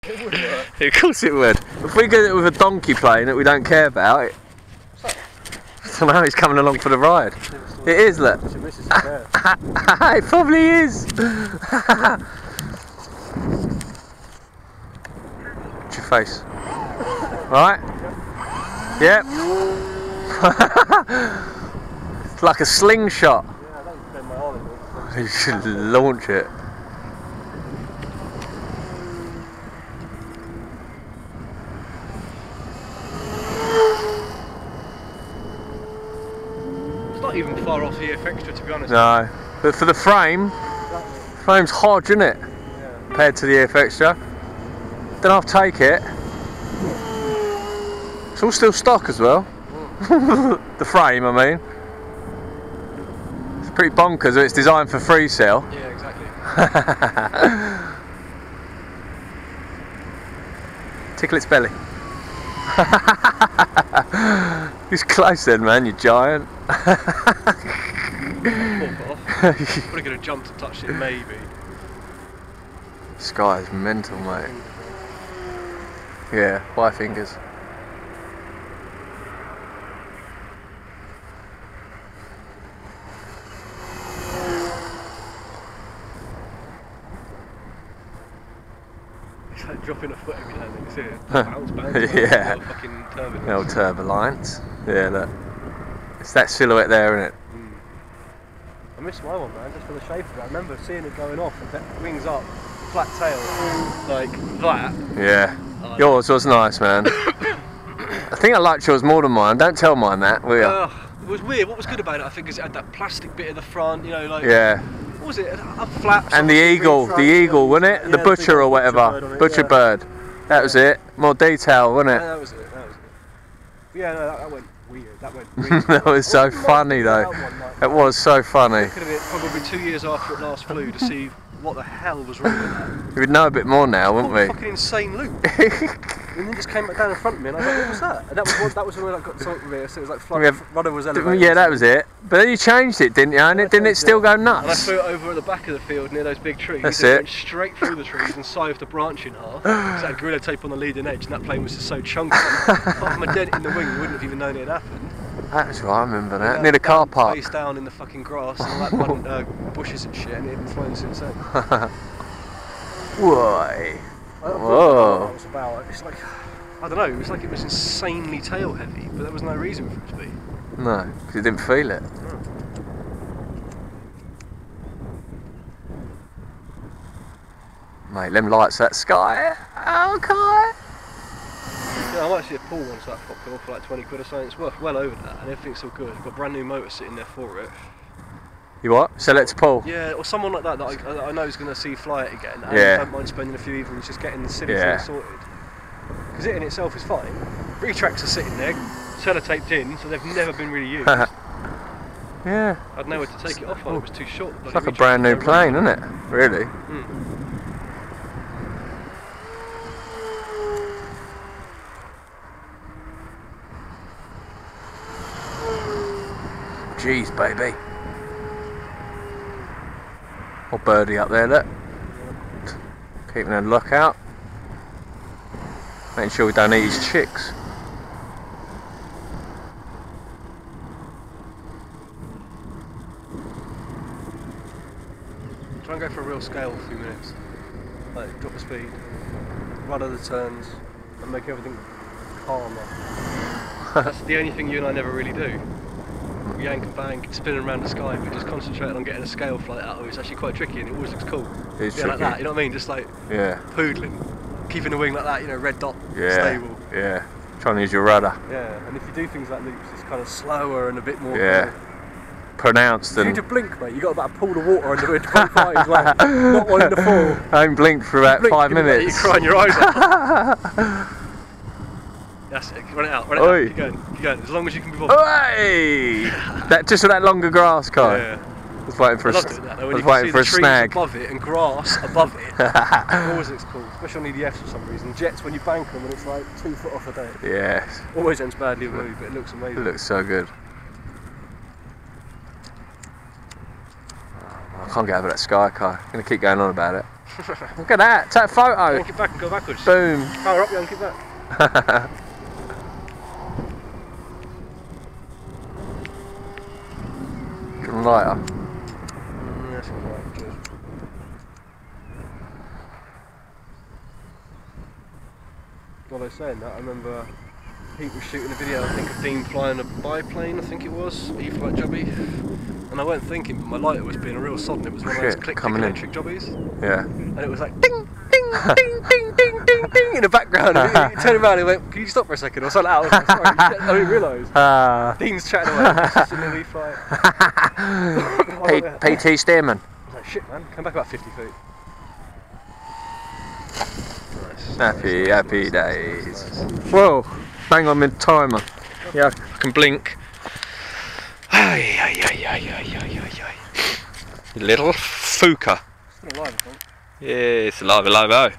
It would work. Of course it would. If we get it with a donkey plane that we don't care about, I don't know, he's coming along for the ride. It is, look. It probably is. What's your face? Right? Yep. It's like a slingshot. Yeah, I don't bend my arm anymore. You should launch it. It's not even far off the EF Extra, to be honest. No, but for the frame, frame's hard, isn't it? Yeah. Compared to the EF Extra. Then I'll take it. It's all still stock as well. The frame, I mean. It's pretty bonkers that it's designed for free sale. Yeah, exactly. Tickle its belly. He's close then, man, you giant. Probably could have jumped and touched it, maybe. Sky is mental, mate. Yeah, 5 fingers. It's like dropping a foot every now and then, you see it? Bounce. Yeah. Little fucking turbulence. The old turbulence. Yeah, look. It's that silhouette there, isn't it? I miss my one, man, just for the shape of it. I remember seeing it going off with that wings up, flat tail, like that. Yeah. Yours was nice, man. I think I liked yours more than mine. Don't tell mine that, will ya? It was weird. What was good about it, I think, is it had that plastic bit at the front, you know, like... Yeah. What was it? Up flaps. And the eagle, wasn't it? Yeah, the butcher or whatever. Butcher bird. That was it. More detail, wasn't it? Yeah, that was it. Yeah, no, that went weird. That went really That was so funny, though. It was so funny. Looking at it probably 2 years after it last flew to see what the hell was wrong with that. We'd know a bit more now, wouldn't we? Fucking insane loop. And then just came back down in front of me, and I was like, what was that? And that was when I got something with it. So it was like rudder was elevated. Yeah, that was it. But then you changed it, didn't you? And didn't it still go nuts? And I threw it over at the back of the field near those big trees. That's it. it. Went straight through the trees and scythed the branch in half. Because it had gorilla tape on the leading edge, and that plane was just so chunky. Apart from a dent in the wing, we wouldn't have even known it had happened. That was right, I remember that. Near the car park. Face down in the fucking grass and all that bushes and shit, and it had flown since then. Why? Whoa. What it was about. It's like, I don't know, it was like it was insanely tail heavy, but there was no reason for it to be. No, because you didn't feel it. No. Mate, them lights, that sky. Okay. Yeah, I might see a pool once that popped off for like 20 quid or something. It's worth well over that, and everything's still good. I've got a brand new motor sitting there for it. You what? Sell it to Paul? Yeah, or someone like that I know is going to see fly it again. And Yeah. I don't mind spending a few evenings just getting the silly thing sorted. Because it in itself is fine. Retracts are sitting there, sellotaped in, so they've never been really used. Yeah. I'd know where to take it off on, it was too short. It's like a brand new plane, isn't it? Really? Jeez, baby. Old birdie up there, look. Keeping a lookout. Making sure we don't eat his chicks. Try and go for a real scale for a few minutes. Like, drop the speed, rudder the turns, and make everything calmer. That's the only thing you and I never really do. Yank and bang, spinning around the sky, but just concentrating on getting a scale flight out of it. It's actually quite tricky, and it always looks cool. It's tricky. Like that, you know what I mean? Just like poodling, keeping the wing like that, you know, red dot, stable. Yeah, trying to use your rudder. Yeah, and if you do things like loops, it's kind of slower and a bit more. Pronounced. You need to blink, mate. You got about a pool of water under it to both eyes, like not wanting to fall. I haven't blinked for about 5 minutes. You're crying your eyes out. That's it. Run it out. Run it out. Keep going. Keep going. As long as you can be bothered. Hey! That just for that longer grass, guy. Yeah. I was waiting for a snag. Above it and grass above it. It always looks cool, especially on EDFs for some reason. Jets, when you bank them and it's like 2 foot off a day. Yes. Always ends badly with me, but it looks amazing. It looks so good. I can't get over that sky car. I'm going to keep going on about it. Look at that, take a photo. Yank it back and go backwards. Boom. Power up, yank it back. Lighter. That's alright, cheers. While I was saying that, I remember Pete was shooting a video, I think, of Dean flying a biplane, I think it was, E-flight jobby. And I weren't thinking, but my lighter was being a real sod, and it was one of those click electric jobbies. Yeah. And it was like ding, ding, ding, ding, ding, ding, ding in the background. And he turned around and went, "Can you stop for a second?" I was like, I was like, sorry, I didn't realise. Dean's chatting away, just in the E-flight. PT Stearman. I was like, shit man, come back about 50 feet. Nice. Happy days. Whoa, bang on mid timer. Yeah, I can blink. Little Fuka. Still alive, I think. Yes, alive.